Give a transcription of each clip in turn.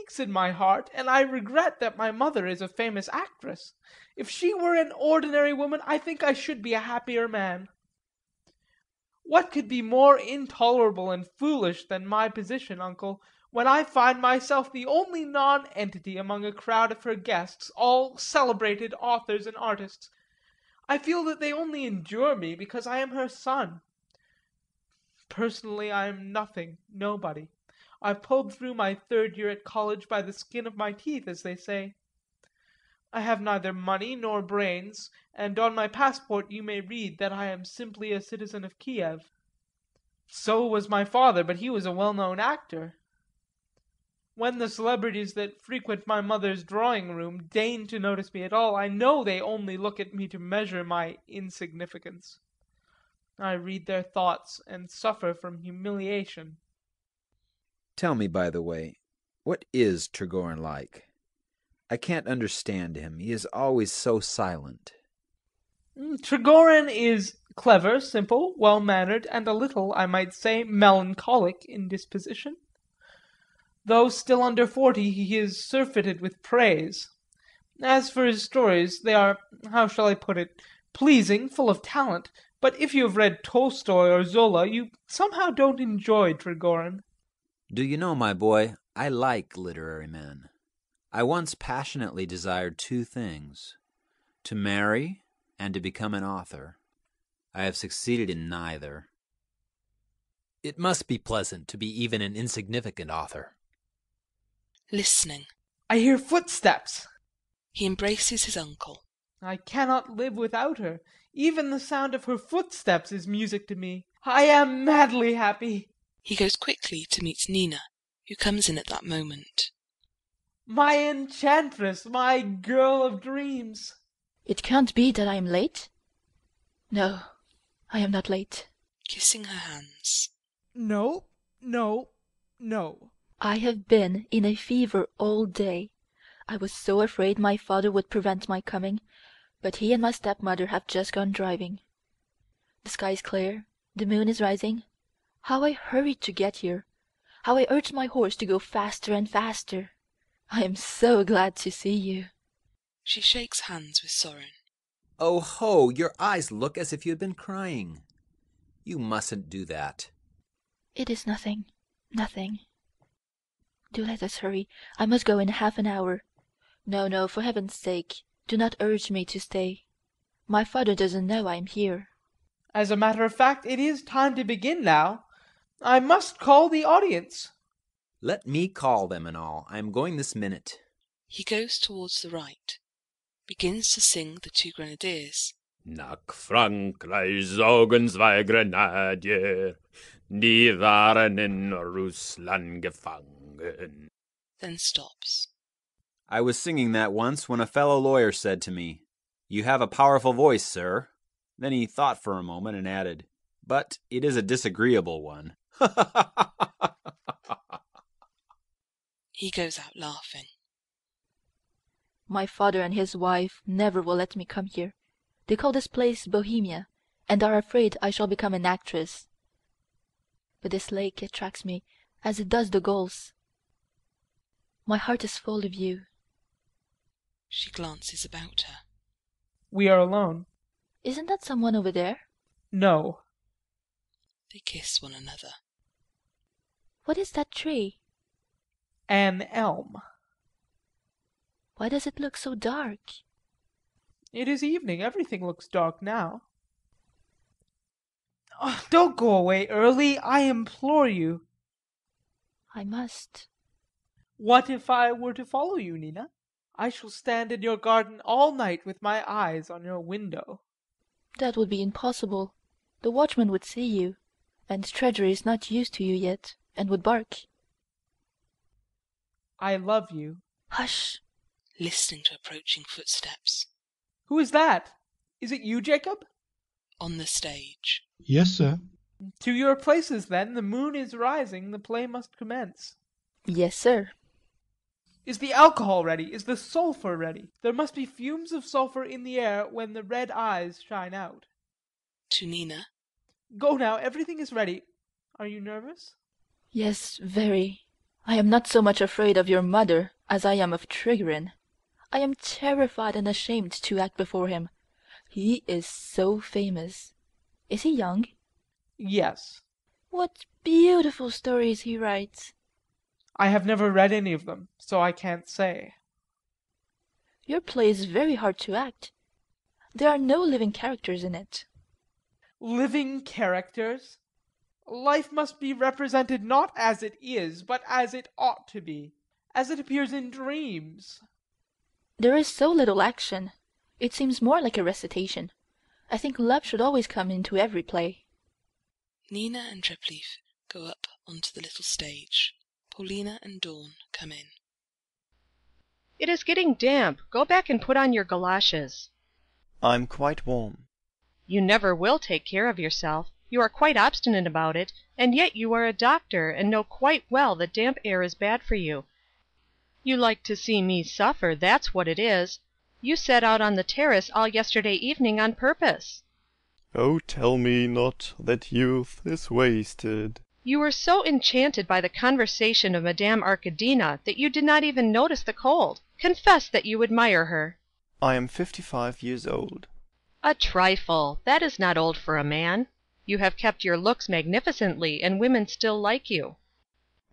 aches in my heart, and I regret that my mother is a famous actress. If she were an ordinary woman, I think I should be a happier man. What could be more intolerable and foolish than my position, uncle, when I find myself the only nonentity among a crowd of her guests, all celebrated authors and artists? I feel that they only endure me because I am her son. Personally, I am nothing, nobody. I've pulled through my third year at college by the skin of my teeth, as they say. I have neither money nor brains, and on my passport you may read that I am simply a citizen of Kiev. So was my father, but he was a well-known actor. When the celebrities that frequent my mother's drawing-room deign to notice me at all, I know they only look at me to measure my insignificance. I read their thoughts and suffer from humiliation. Tell me, by the way, what is Trigorin like? I can't understand him. He is always so silent. Trigorin is clever, simple, well-mannered, and a little, I might say, melancholic in disposition. Though still under 40, he is surfeited with praise. As for his stories, they are, how shall I put it, pleasing, full of talent, but if you have read Tolstoy or Zola, you somehow don't enjoy Trigorin. Do you know, my boy, I like literary men. I once passionately desired two things: to marry and to become an author. I have succeeded in neither. It must be pleasant to be even an insignificant author. Listening. I hear footsteps. He embraces his uncle. I cannot live without her. Even the sound of her footsteps is music to me. I am madly happy. He goes quickly to meet Nina, who comes in at that moment. My enchantress, my girl of dreams. It can't be that I am late? No, I am not late. Kissing her hands. No, no, no. I have been in a fever all day. I was so afraid my father would prevent my coming, but he and my stepmother have just gone driving. The sky is clear, the moon is rising. How I hurried to get here! How I urged my horse to go faster and faster! I am so glad to see you. She shakes hands with Sorin. Oh ho, your eyes look as if you had been crying. You mustn't do that. It is nothing, nothing. Do let us hurry. I must go in half an hour. No, no, for heaven's sake, do not urge me to stay. My father doesn't know I am here. As a matter of fact, it is time to begin now. I must call the audience. Let me call them and all. I am going this minute. He goes towards the right, begins to sing the Two Grenadiers. Nach Frankreich zogen zwei Grenadier, die waren in Russland gefangen. Then stops. I was singing that once when a fellow lawyer said to me, "You have a powerful voice, sir." Then he thought for a moment and added, "But it is a disagreeable one." He goes out laughing. My father and his wife never will let me come here. They call this place Bohemia, and are afraid I shall become an actress. But this lake attracts me, as it does the gulls. My heart is full of you. She glances about her. We are alone. Isn't that someone over there? No. They kiss one another. What is that tree? An elm. Why does it look so dark? It is evening. Everything looks dark now. Oh, don't go away early. I implore you. I must. What if I were to follow you, Nina? I shall stand in your garden all night with my eyes on your window. That would be impossible. The watchman would see you, and Treasury is not used to you yet, and would bark. I love you. Hush! Listening to approaching footsteps. Who is that? Is it you, Jacob? On the stage. Yes, sir. To your places, then. The moon is rising. The play must commence. Yes, sir. Is the alcohol ready? Is the sulphur ready? There must be fumes of sulphur in the air when the red eyes shine out. To Nina. Go now. Everything is ready. Are you nervous? Yes, very. I am not so much afraid of your mother as I am of Trigorin. I am terrified and ashamed to act before him. He is so famous. Is he young? Yes. What beautiful stories he writes. I have never read any of them, so I can't say. Your play is very hard to act. There are no living characters in it. Living characters? Life must be represented not as it is, but as it ought to be, as it appears in dreams. There is so little action. It seems more like a recitation. I think love should always come into every play. Nina and Treplieff go up onto the little stage. Paulina and Dawn come in. It is getting damp. Go back and put on your galoshes. I'm quite warm. You never will take care of yourself. You are quite obstinate about it, and yet you are a doctor and know quite well that damp air is bad for you. You like to see me suffer, that's what it is. You set out on the terrace all yesterday evening on purpose. Oh, tell me not that youth is wasted. You were so enchanted by the conversation of Madame Arkadina that you did not even notice the cold. Confess that you admire her. I am 55 years old. A trifle. That is not old for a man. You have kept your looks magnificently, and women still like you.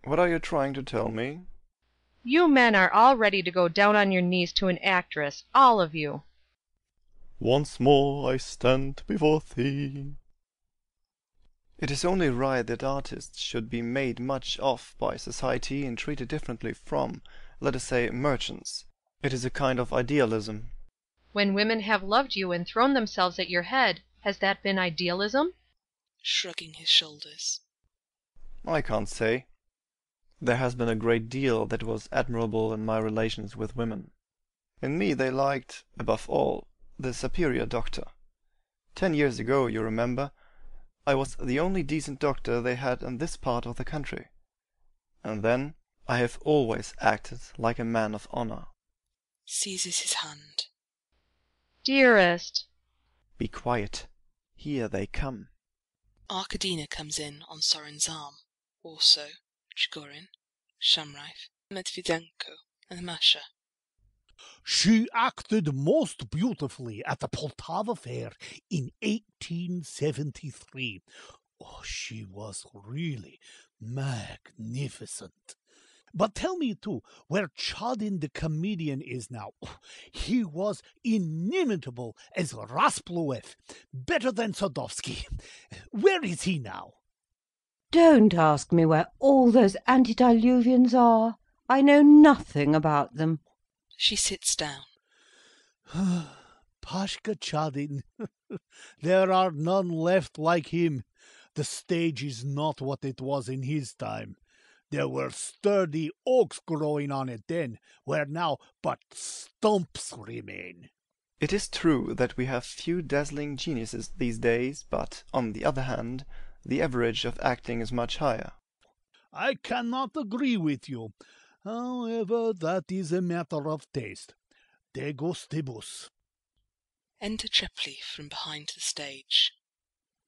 What are you trying to tell me? You men are all ready to go down on your knees to an actress, all of you. Once more I stand before thee. It is only right that artists should be made much of by society and treated differently from, let us say, merchants. It is a kind of idealism. When women have loved you and thrown themselves at your head, has that been idealism? Shrugging his shoulders. I can't say. There has been a great deal that was admirable in my relations with women. In me they liked, above all, the superior doctor. 10 years ago, you remember, I was the only decent doctor they had in this part of the country. And then I have always acted like a man of honor. Seizes his hand. Dearest. Be quiet. Here they come. Arkadina comes in on Sorin's arm. Also Trigorin, Shamraeff, Medviedenko, and Masha. She acted most beautifully at the Poltava Fair in 1873. Oh, she was really magnificent. But tell me, too, where Chadin the comedian is now. He was inimitable as Raspluev, better than Sadovsky. Where is he now? Don't ask me where all those antediluvians are. I know nothing about them. She sits down. Pashka Chadin. There are none left like him. The stage is not what it was in his time. There were sturdy oaks growing on it then, where now but stumps remain. It is true that we have few dazzling geniuses these days, but, on the other hand, the average of acting is much higher. I cannot agree with you. However, that is a matter of taste. De gustibus. Enter Treplieff from behind the stage.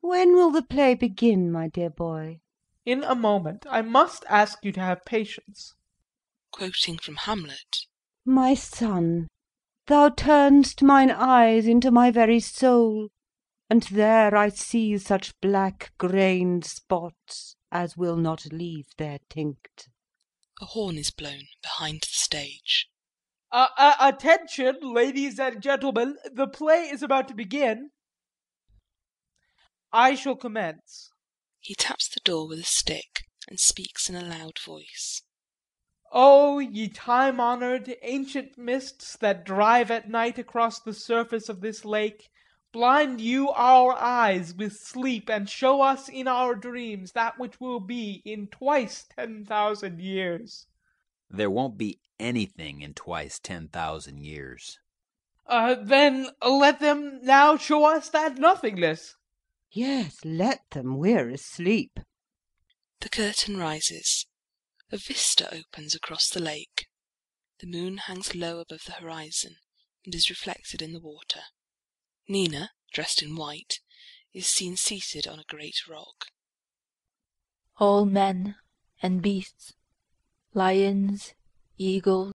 When will the play begin, my dear boy? In a moment. I must ask you to have patience. Quoting from Hamlet. My son, thou turn'st mine eyes into my very soul, and there I see such black-grained spots as will not leave their tinct. A horn is blown behind the stage. Attention, ladies and gentlemen. The play is about to begin. I shall commence. He taps the door with a stick and speaks in a loud voice. O ye time-honoured, ancient mists that drive at night across the surface of this lake, blind you our eyes with sleep, and show us in our dreams that which will be in twice 10,000 years. There won't be anything in twice 10,000 years. Then let them now show us that nothingness. Yes, let them. We're asleep. The curtain rises. A vista opens across the lake. The moon hangs low above the horizon and is reflected in the water. Nina, dressed in white, is seen seated on a great rock. All men and beasts, lions, eagles,